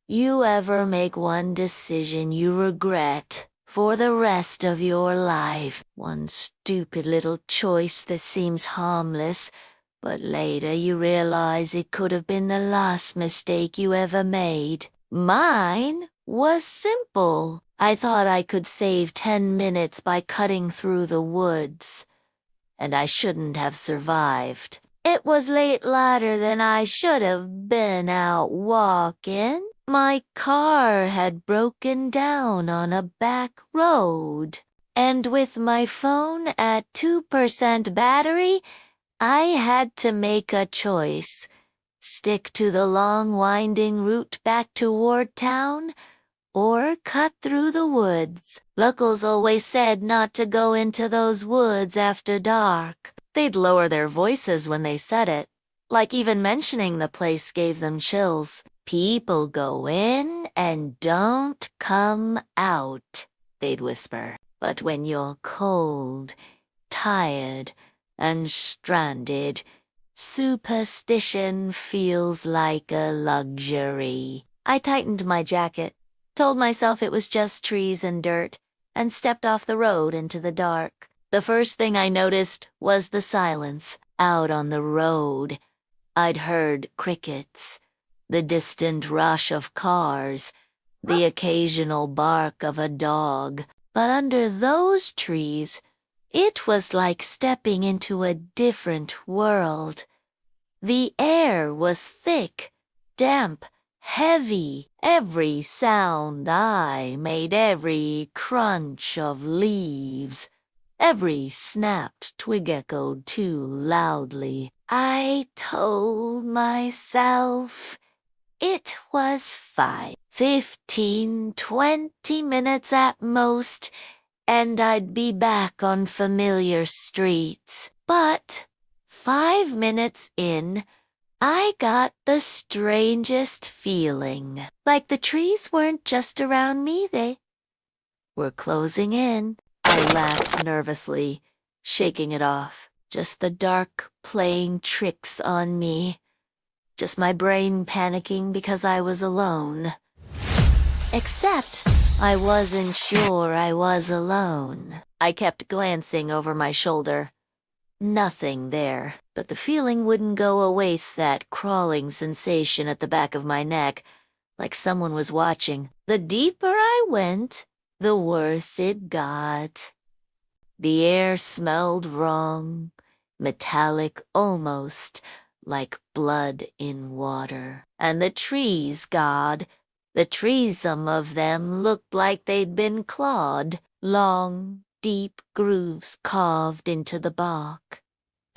You ever make one decision you regret for the rest of your life? One stupid little choice that seems harmless, but later you realize it could have been the last mistake you ever made. Mine was simple. I thought I could save 10 minutes by cutting through the woods, and I shouldn't have survived. It was later than I should have been out walking. My car had broken down on a back road, and with my phone at 2% battery, I had to make a choice. Stick to the long winding route back toward town, or cut through the woods. Locals always said not to go into those woods after dark. They'd lower their voices when they said it, like even mentioning the place gave them chills. People go in and don't come out, they'd whisper. But when you're cold, tired, and stranded, superstition feels like a luxury. I tightened my jacket, told myself it was just trees and dirt, and stepped off the road into the dark. The first thing I noticed was the silence. Out on the road, I'd heard crickets, the distant rush of cars, the occasional bark of a dog. But under those trees, it was like stepping into a different world. The air was thick, damp, heavy. Every sound I made, every crunch of leaves, every snapped twig echoed too loudly. I told myself it was fine. 15, 20 minutes at most, and I'd be back on familiar streets. But 5 minutes in, I got the strangest feeling. Like the trees weren't just around me, they were closing in. I laughed nervously, shaking it off. Just the dark playing tricks on me. Just my brain panicking because I was alone. Except I wasn't sure I was alone. I kept glancing over my shoulder. Nothing there, but the feeling wouldn't go away. That crawling sensation at the back of my neck, like someone was watching. The deeper I went, the worse it got. The air smelled wrong, metallic almost, like blood in water. And the trees, God, the trees, some of them looked like they'd been clawed. Long, deep grooves carved into the bark,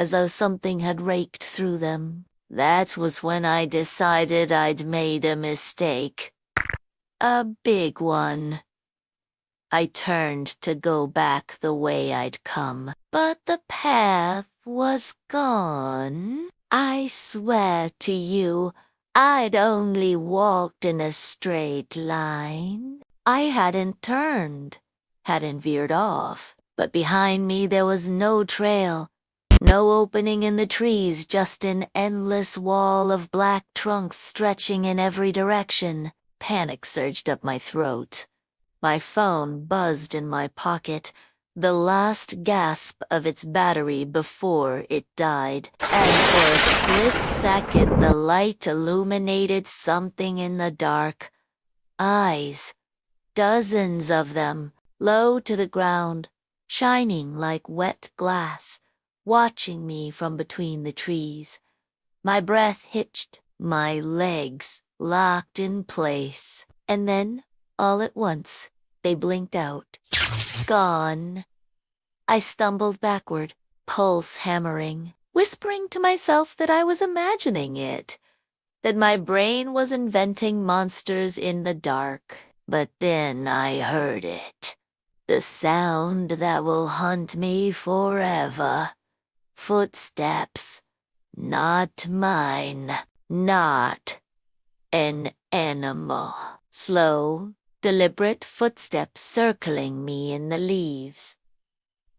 as though something had raked through them. That was when I decided I'd made a mistake. A big one. I turned to go back the way I'd come, but the path was gone. I swear to you, I'd only walked in a straight line. I hadn't turned, hadn't veered off, but behind me there was no trail, no opening in the trees, just an endless wall of black trunks stretching in every direction. Panic surged up my throat. My phone buzzed in my pocket, the last gasp of its battery before it died. And for a split second the light illuminated something in the dark. Eyes, dozens of them, low to the ground, shining like wet glass, watching me from between the trees. My breath hitched, my legs locked in place. And then, all at once, they blinked out. Gone. I stumbled backward, pulse hammering, whispering to myself that I was imagining it, that my brain was inventing monsters in the dark. But then I heard it. The sound that will haunt me forever. Footsteps. Not mine. Not an animal. Slow, deliberate footsteps circling me in the leaves.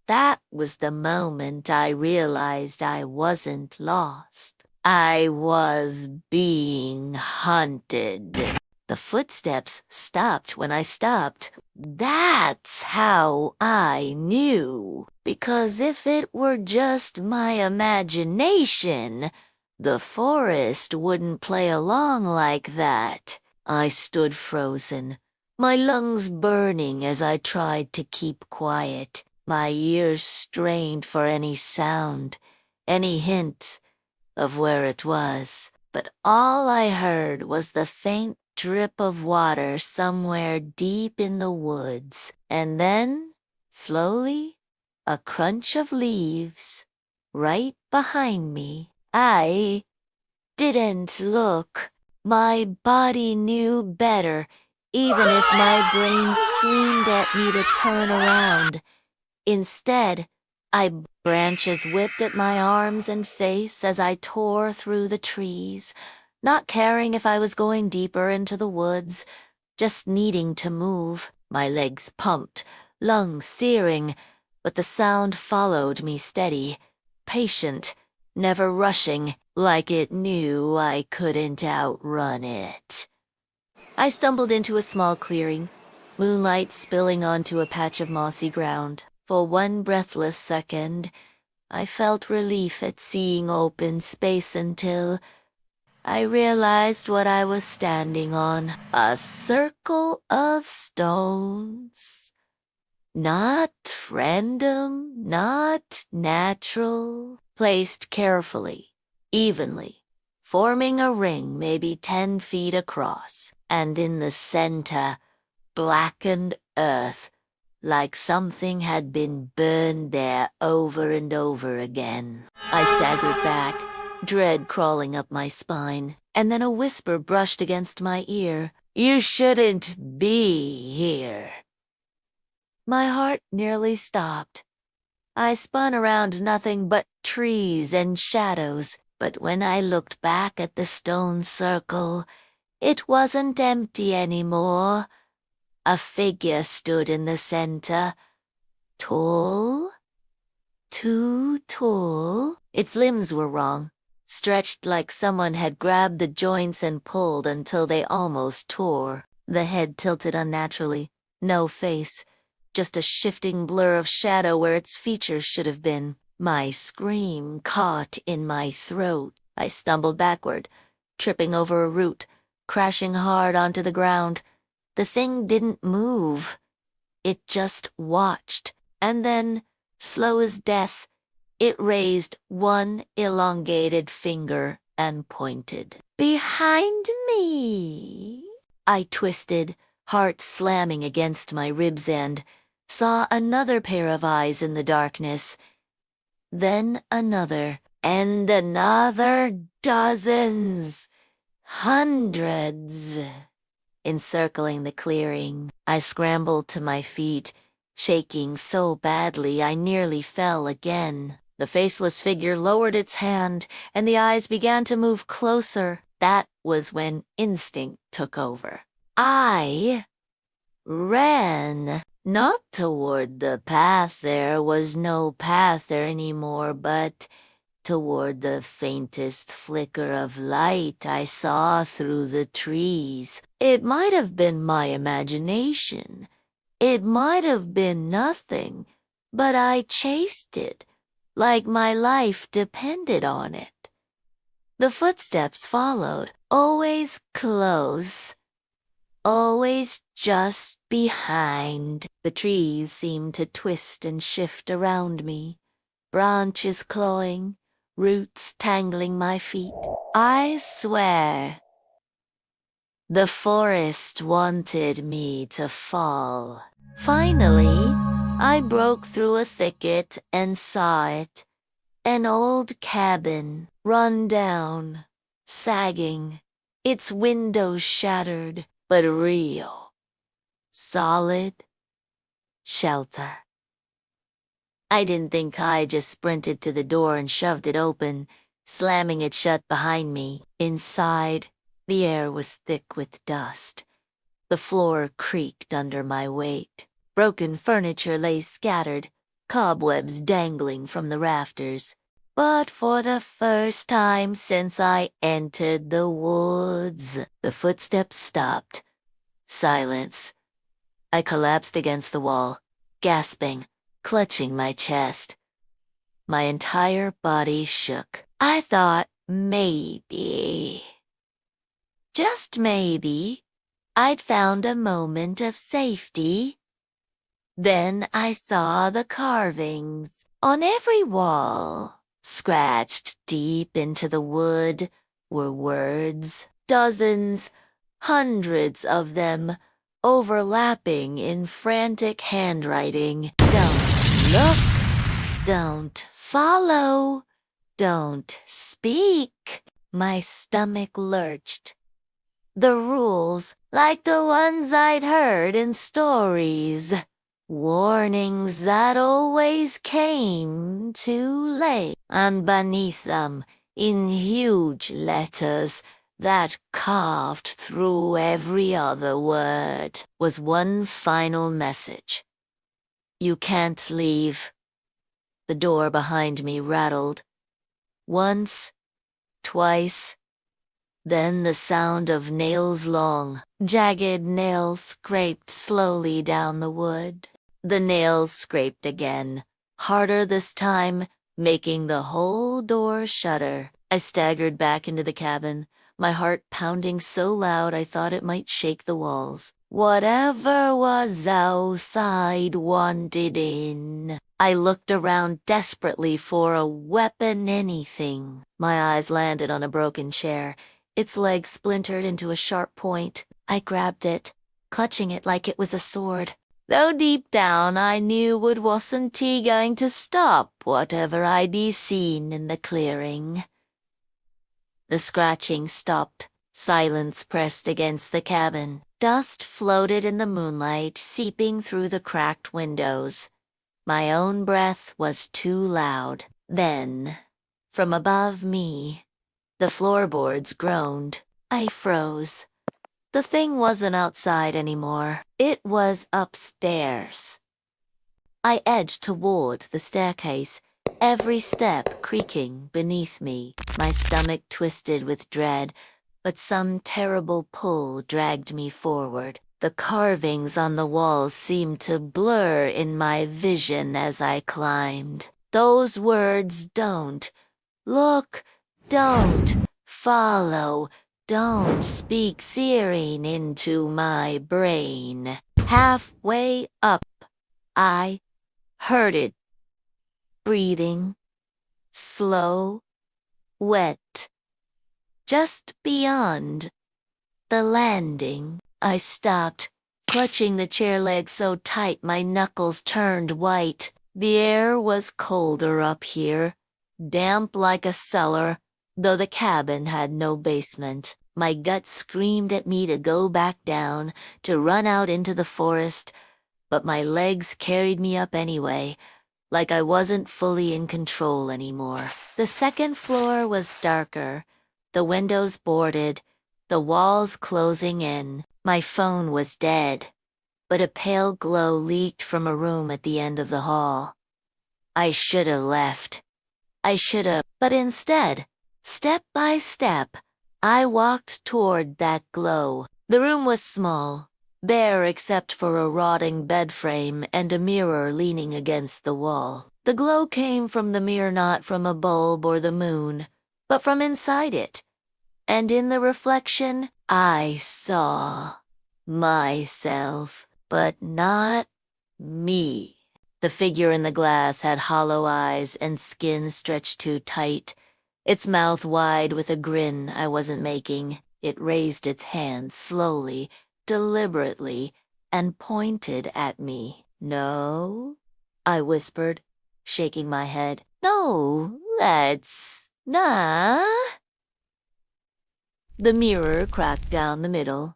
That was the moment I realized I wasn't lost. I was being hunted. The footsteps stopped when I stopped. That's how I knew. Because if it were just my imagination, the forest wouldn't play along like that. I stood frozen, my lungs burning as I tried to keep quiet, my ears strained for any sound, any hint of where it was. But all I heard was the faint drip of water somewhere deep in the woods, and then, slowly, a crunch of leaves right behind me. I didn't look. My body knew better, even if my brain screamed at me to turn around. Instead, branches whipped at my arms and face as I tore through the trees, not caring if I was going deeper into the woods, just needing to move. My legs pumped, lungs searing, but the sound followed me steady, patient, never rushing, like it knew I couldn't outrun it. I stumbled into a small clearing, moonlight spilling onto a patch of mossy ground. For one breathless second, I felt relief at seeing open space until I realized what I was standing on. A circle of stones. Not random, not natural, placed carefully, evenly, forming a ring maybe 10 feet across, and in the center, blackened earth, like something had been burned there over and over again. I staggered back, dread crawling up my spine, and then a whisper brushed against my ear. "You shouldn't be here." My heart nearly stopped. I spun around nothing but trees and shadows, but when I looked back at the stone circle, it wasn't empty anymore. A figure stood in the center, tall, too tall. Its limbs were wrong, stretched like someone had grabbed the joints and pulled until they almost tore. The head tilted unnaturally, no face, just a shifting blur of shadow where its features should have been. My scream caught in my throat. I stumbled backward, tripping over a root, crashing hard onto the ground. The thing didn't move. It just watched, and then, slow as death, it raised one elongated finger and pointed. "Behind me!" I twisted, heart slamming against my ribs end, saw another pair of eyes in the darkness, then another, and another, dozens, hundreds. Encircling the clearing, I scrambled to my feet, shaking so badly I nearly fell again. The faceless figure lowered its hand, and the eyes began to move closer. That was when instinct took over. I ran, not toward the path. There was no path there anymore, but toward the faintest flicker of light I saw through the trees. It might have been my imagination. It might have been nothing, but I chased it, like my life depended on it. The footsteps followed, always close, always just behind. The trees seemed to twist and shift around me, branches clawing, roots tangling my feet. I swear, the forest wanted me to fall. Finally, I broke through a thicket and saw it. An old cabin, run down, sagging, its windows shattered, but real, solid, shelter. I didn't think. I just sprinted to the door and shoved it open, slamming it shut behind me. Inside, the air was thick with dust. The floor creaked under my weight. Broken furniture lay scattered, cobwebs dangling from the rafters. But for the first time since I entered the woods, the footsteps stopped, Silence. I collapsed against the wall, gasping, clutching my chest. My entire body shook. I thought maybe, just maybe, I'd found a moment of safety. Then I saw the carvings on every wall. Scratched deep into the wood were words, dozens, hundreds of them, overlapping in frantic handwriting. Don't look, don't follow, don't speak. My stomach lurched. The rules, like the ones I'd heard in stories. Warnings that always came too late. And beneath them, in huge letters that carved through every other word, was one final message. You can't leave. The door behind me rattled. Once, twice, then the sound of nails long, jagged nails scraped slowly down the wood. The nails scraped again, harder this time, making the whole door shudder. I staggered back into the cabin, my heart pounding so loud I thought it might shake the walls. Whatever was outside wanted in. I looked around desperately for a weapon, anything. My eyes landed on a broken chair, its legs splintered into a sharp point. I grabbed it, clutching it like it was a sword. Though deep down I knew it wasn't going to stop whatever I'd seen in the clearing. The scratching stopped. Silence pressed against the cabin. Dust floated in the moonlight, seeping through the cracked windows. My own breath was too loud. Then, from above me, the floorboards groaned. I froze. The thing wasn't outside anymore. It was upstairs. I edged toward the staircase, every step creaking beneath me. My stomach twisted with dread, but some terrible pull dragged me forward. The carvings on the walls seemed to blur in my vision as I climbed. Those words, don't look, don't follow, don't speak, searing into my brain. Halfway up, I heard it. Breathing, slow, wet. Just beyond the landing, I stopped, clutching the chair leg so tight my knuckles turned white. The air was colder up here, damp like a cellar, though the cabin had no basement. My gut screamed at me to go back down, to run out into the forest, but my legs carried me up anyway, like I wasn't fully in control anymore. The second floor was darker, the windows boarded, the walls closing in. My phone was dead, but a pale glow leaked from a room at the end of the hall. I should have left. But instead, step by step, I walked toward that glow. The room was small, bare except for a rotting bed frame and a mirror leaning against the wall. The glow came from the mirror, not from a bulb or the moon, but from inside it. And in the reflection, I saw myself, but not me. The figure in the glass had hollow eyes and skin stretched too tight, its mouth wide with a grin I wasn't making. It raised its hands slowly, deliberately, and pointed at me. "No?" I whispered, shaking my head. "No, that's nah." The mirror cracked down the middle,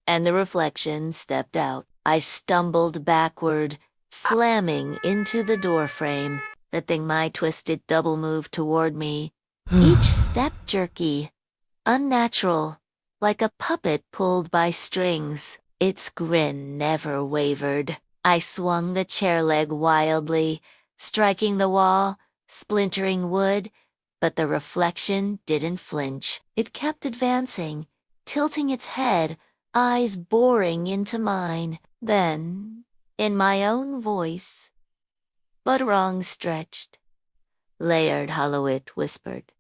and the reflection stepped out. I stumbled backward, slamming into the doorframe. The thing my twisted double moved toward me, each step jerky, unnatural, like a puppet pulled by strings. Its grin never wavered. I swung the chair leg wildly, striking the wall, splintering wood, but the reflection didn't flinch. It kept advancing, tilting its head, eyes boring into mine. Then, in my own voice, but wrong stretched, layered Hollowit whispered,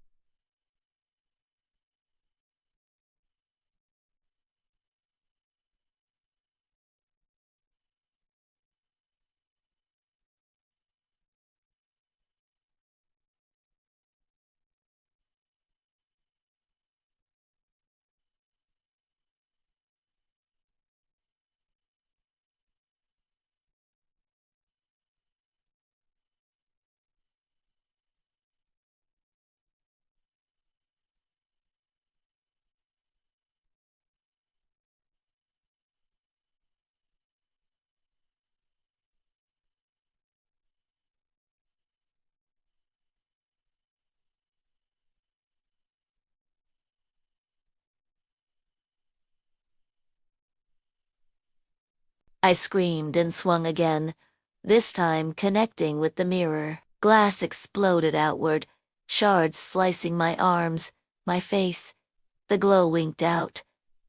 I screamed and swung again, this time connecting with the mirror. Glass exploded outward, shards slicing my arms, my face. The glow winked out,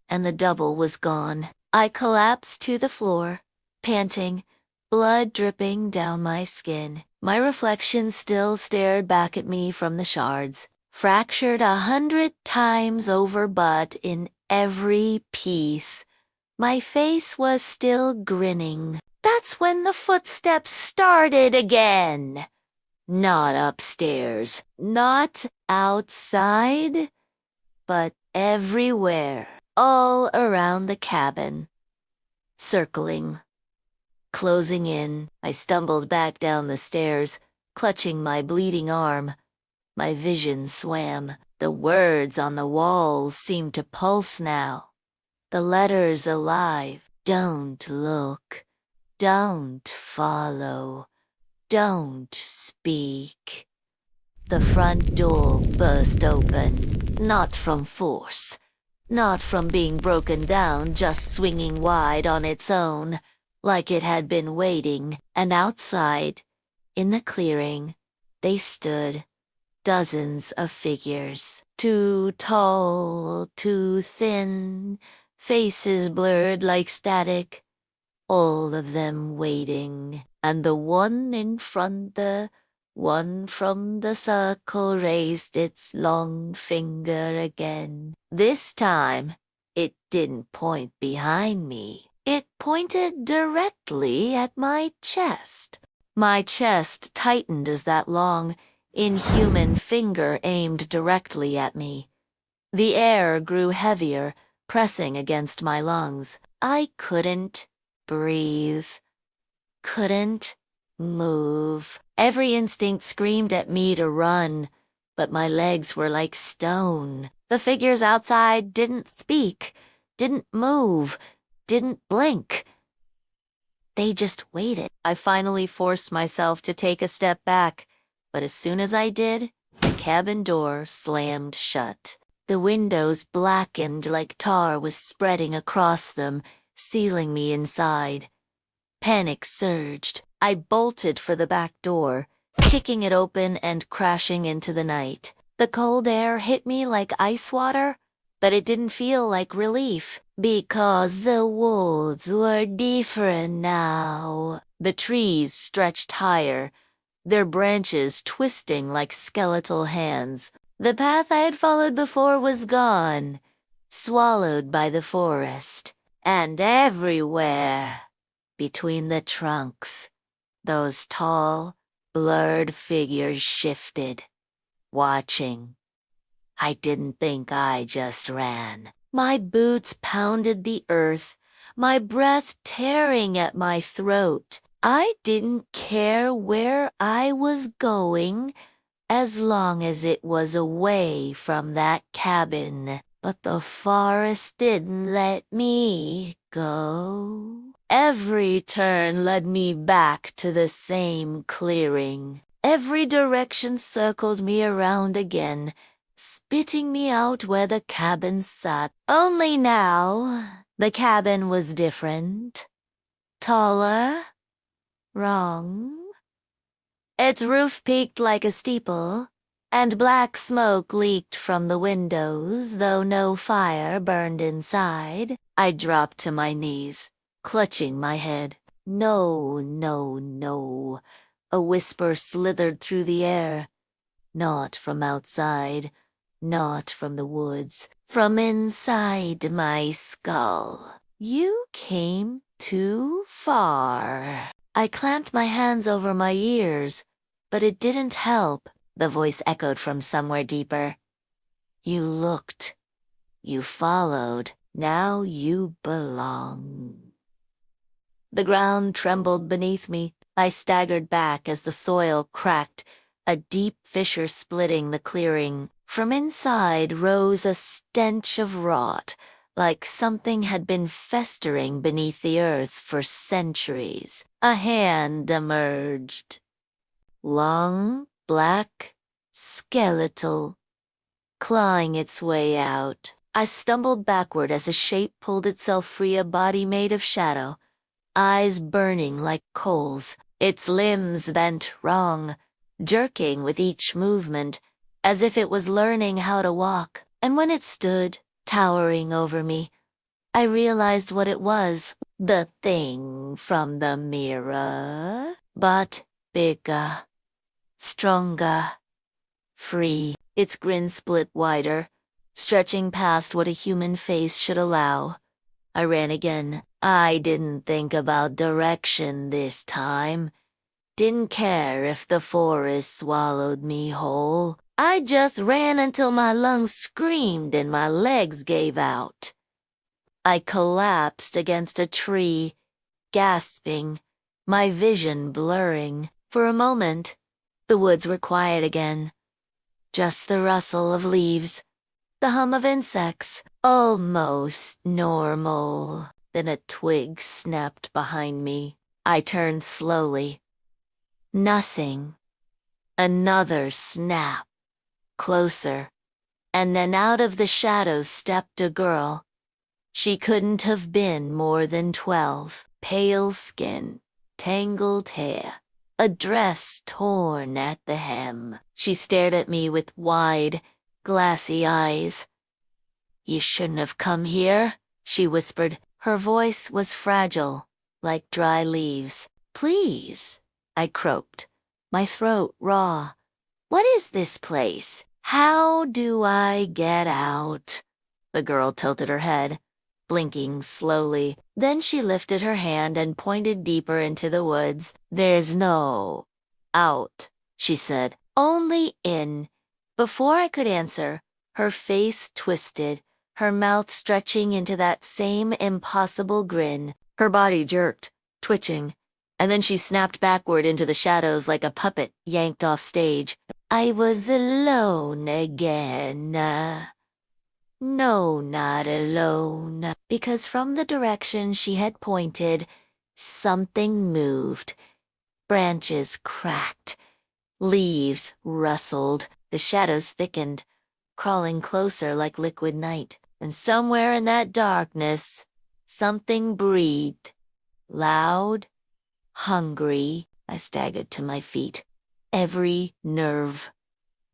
and the double was gone. I collapsed to the floor, panting, blood dripping down my skin. My reflection still stared back at me from the shards, fractured 100 times over, but in every piece my face was still grinning. That's when the footsteps started again. Not upstairs, not outside, but everywhere, all around the cabin. Circling, closing in. I stumbled back down the stairs, clutching my bleeding arm. My vision swam. The words on the walls seemed to pulse now. The letters alive. Don't look. Don't follow. Don't speak. The front door burst open, not from force, not from being broken down, just swinging wide on its own, like it had been waiting. And outside, in the clearing, they stood, dozens of figures, too tall, too thin, faces blurred like static, all of them waiting. And the one in front, the one from the circle, raised its long finger again. This time, it didn't point behind me. It pointed directly at my chest. My chest tightened as that long, inhuman finger aimed directly at me. The air grew heavier, pressing against my lungs. I couldn't breathe. Couldn't move. Every instinct screamed at me to run, but my legs were like stone. The figures outside didn't speak, didn't move, didn't blink. They just waited. I finally forced myself to take a step back, but as soon as I did, the cabin door slammed shut. The windows blackened like tar was spreading across them, sealing me inside. Panic surged. I bolted for the back door, kicking it open and crashing into the night. The cold air hit me like ice water, but it didn't feel like relief, because the woods were different now. The trees stretched higher, their branches twisting like skeletal hands. The path I had followed before was gone, swallowed by the forest. And everywhere, between the trunks, those tall, blurred figures shifted, watching. I didn't think I just ran. My boots pounded the earth, my breath tearing at my throat. I didn't care where I was going, as long as it was away from that cabin. But the forest didn't let me go. Every turn led me back to the same clearing. Every direction circled me around again, spitting me out where the cabin sat. Only now, the cabin was different. Taller. Wrong. Its roof peaked like a steeple, and black smoke leaked from the windows, though no fire burned inside. I dropped to my knees, clutching my head. No, no, no. A whisper slithered through the air. Not from outside, not from the woods, from inside my skull. You came too far. I clamped my hands over my ears, but it didn't help. The voice echoed from somewhere deeper. You looked. You followed. Now you belong. The ground trembled beneath me. I staggered back as the soil cracked, a deep fissure splitting the clearing. From inside rose a stench of rot, like something had been festering beneath the earth for centuries. A hand emerged. Long, black, skeletal, clawing its way out. I stumbled backward as a shape pulled itself free, a body made of shadow, eyes burning like coals, its limbs bent wrong, jerking with each movement, as if it was learning how to walk. And when it stood, towering over me, I realized what it was, the thing from the mirror, but bigger, stronger, free. Its grin split wider, stretching past what a human face should allow. I ran again. I didn't think about direction this time. Didn't care if the forest swallowed me whole. I just ran until my lungs screamed and my legs gave out. I collapsed against a tree, gasping, my vision blurring. For a moment, the woods were quiet again. Just the rustle of leaves, the hum of insects, almost normal. Then a twig snapped behind me. I turned slowly. Nothing. Another snap. Closer. And then out of the shadows stepped a girl. She couldn't have been more than 12. Pale skin, tangled hair, a dress torn at the hem. She stared at me with wide, glassy eyes. You shouldn't have come here, she whispered. Her voice was fragile, like dry leaves. Please, I croaked, my throat raw. What is this place? How do I get out? The girl tilted her head, blinking slowly. Then she lifted her hand and pointed deeper into the woods. There's no out, she said. Only in. Before I could answer, her face twisted, her mouth stretching into that same impossible grin. Her body jerked, twitching, and then she snapped backward into the shadows like a puppet yanked off stage. I was alone again. No, not alone. Because from the direction she had pointed, something moved. Branches cracked. Leaves rustled. The shadows thickened, crawling closer like liquid night. And somewhere in that darkness, something breathed. Loud, hungry. I staggered to my feet, every nerve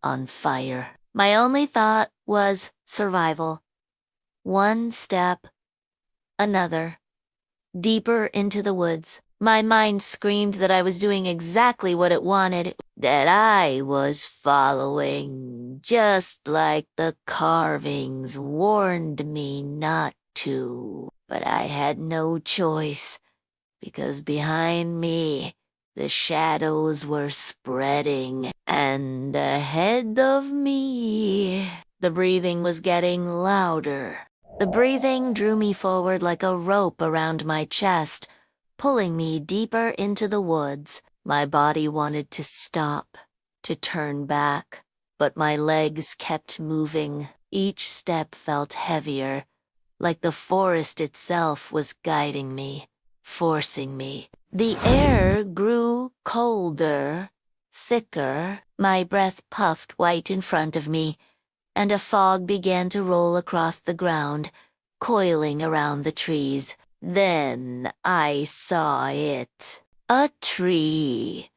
on fire. My only thought was survival. One step, another, deeper into the woods. My mind screamed that I was doing exactly what it wanted, that I was following, just like the carvings warned me not to. But I had no choice, because behind me, the shadows were spreading, and ahead of me, the breathing was getting louder. The breathing drew me forward like a rope around my chest, pulling me deeper into the woods. My body wanted to stop, to turn back, but my legs kept moving. Each step felt heavier, like the forest itself was guiding me, forcing me. The air grew colder, thicker. My breath puffed white in front of me, and a fog began to roll across the ground, coiling around the trees. Then I saw it. A tree.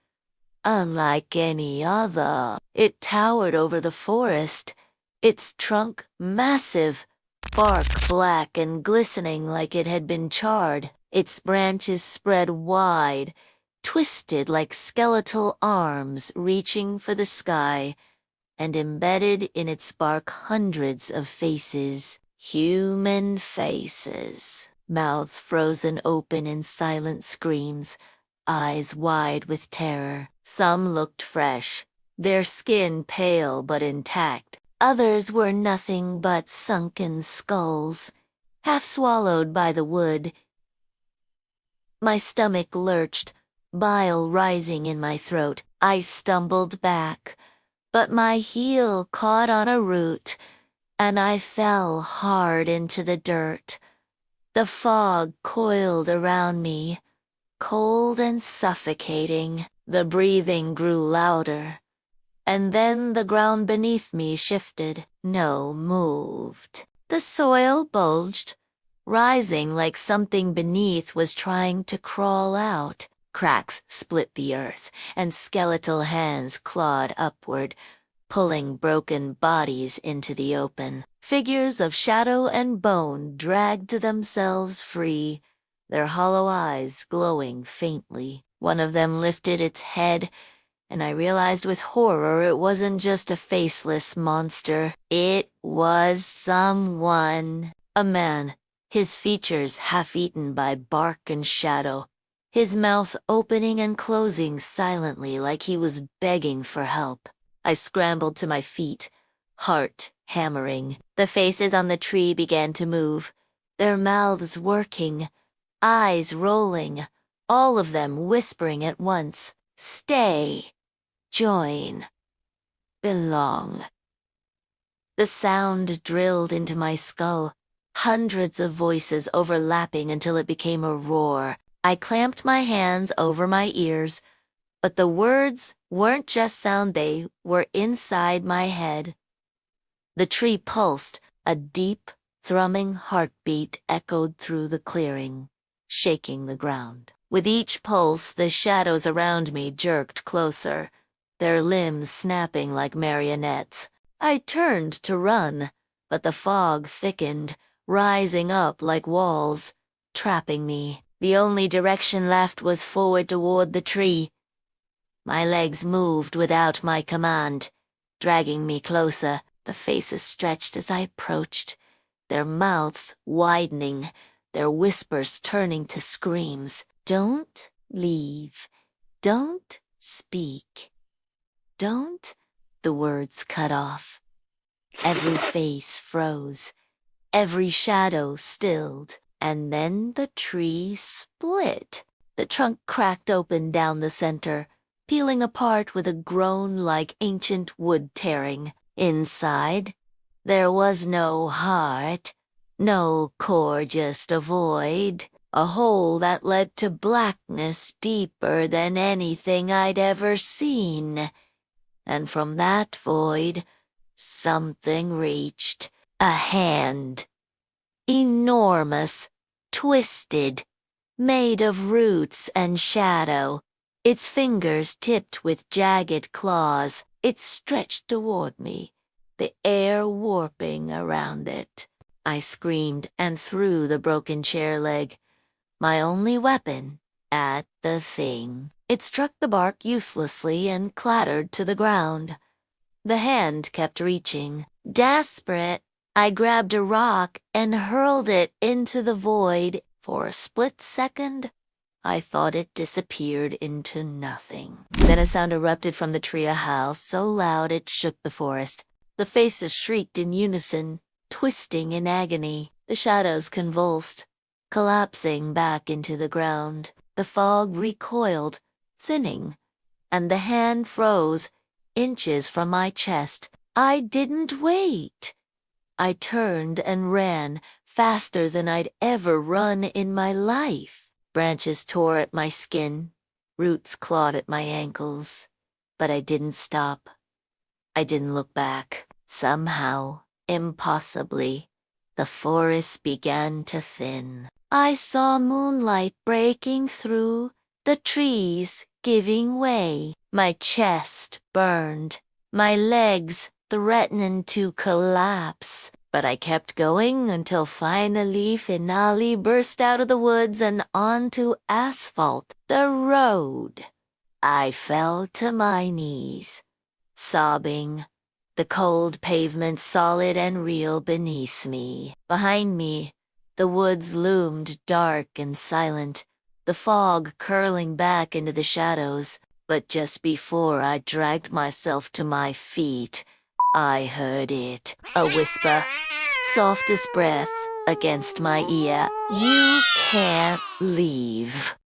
Unlike any other. It towered over the forest, its trunk massive, bark black and glistening like it had been charred, its branches spread wide, twisted like skeletal arms reaching for the sky, and embedded in its bark hundreds of faces, human faces, mouths frozen open in silent screams, eyes wide with terror. Some looked fresh, their skin pale but intact. Others were nothing but sunken skulls, half swallowed by the wood. My stomach lurched, bile rising in my throat. I stumbled back, but my heel caught on a root, and I fell hard into the dirt. The fog coiled around me, cold and suffocating. The breathing grew louder, and then the ground beneath me shifted. No moved. The soil bulged, rising like something beneath was trying to crawl out. Cracks split the earth, and skeletal hands clawed upward, pulling broken bodies into the open. Figures of shadow and bone dragged themselves free, their hollow eyes glowing faintly. One of them lifted its head, and I realized with horror it wasn't just a faceless monster. It was someone. A man, his features half-eaten by bark and shadow, his mouth opening and closing silently like he was begging for help. I scrambled to my feet, heart hammering. The faces on the tree began to move, their mouths working, eyes rolling, all of them whispering at once. Stay, join, belong. The sound drilled into my skull, hundreds of voices overlapping until it became a roar. I clamped my hands over my ears, but the words weren't just sound, they were inside my head. The tree pulsed, a deep, thrumming heartbeat echoed through the clearing, shaking the ground. With each pulse, the shadows around me jerked closer, their limbs snapping like marionettes. I turned to run, but the fog thickened, rising up like walls, trapping me. The only direction left was forward toward the tree. My legs moved without my command, dragging me closer. The faces stretched as I approached, their mouths widening, their whispers turning to screams. Don't leave. Don't speak. Don't. The words cut off. Every face froze, every shadow stilled, and then the tree split. The trunk cracked open down the center, peeling apart with a groan like ancient wood tearing. Inside, there was no heart, no core, just a void, a hole that led to blackness deeper than anything I'd ever seen. And from that void, something reached. A hand. Enormous, twisted, made of roots and shadow. Its fingers tipped with jagged claws. It stretched toward me, the air warping around it. I screamed and threw the broken chair leg, my only weapon, at the thing. It struck the bark uselessly and clattered to the ground. The hand kept reaching. Desperate, I grabbed a rock and hurled it into the void. For a split second, I thought it disappeared into nothing. Then a sound erupted from the tree, a howl so loud it shook the forest. The faces shrieked in unison, twisting in agony. The shadows convulsed, collapsing back into the ground. The fog recoiled, thinning, and the hand froze, inches from my chest. I didn't wait. I turned and ran, faster than I'd ever run in my life. Branches tore at my skin, roots clawed at my ankles, but I didn't stop. I didn't look back. Somehow, impossibly, the forest began to thin. I saw moonlight breaking through, the trees giving way. My chest burned, my legs threatening to collapse. But I kept going until finally burst out of the woods and onto asphalt, the road. I fell to my knees, sobbing, the cold pavement solid and real beneath me. Behind me, the woods loomed dark and silent, the fog curling back into the shadows. But just before I dragged myself to my feet, I heard it, a whisper, soft as breath, against my ear. You can't leave.